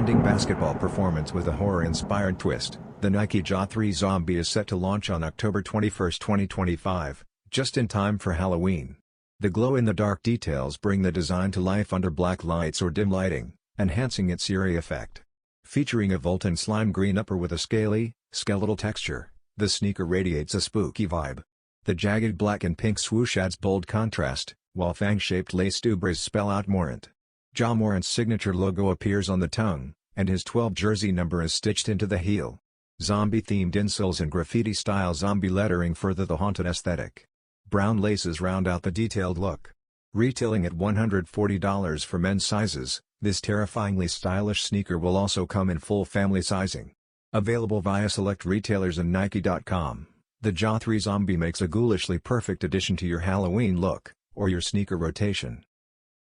blending basketball performance with a horror-inspired twist. The Nike Ja 3 Zombie is set to launch on October 21, 2025, just in time for Halloween. The glow-in-the-dark details bring the design to life under black lights or dim lighting, enhancing its eerie effect. Featuring a Voltan slime green upper with a scaly, skeletal texture, the sneaker radiates a spooky vibe. The jagged black and pink swoosh adds bold contrast, while fang-shaped lace dubraes spell out Morant. Ja Morant's signature logo appears on the tongue, and his 12 jersey number is stitched into the heel. Zombie-themed insoles and graffiti-style zombie lettering further the haunted aesthetic. Brown laces round out the detailed look. Retailing at $140 for men's sizes, this terrifyingly stylish sneaker will also come in full family sizing. Available via select retailers and Nike.com, the Ja 3 Zombie makes a ghoulishly perfect addition to your Halloween look, or your sneaker rotation.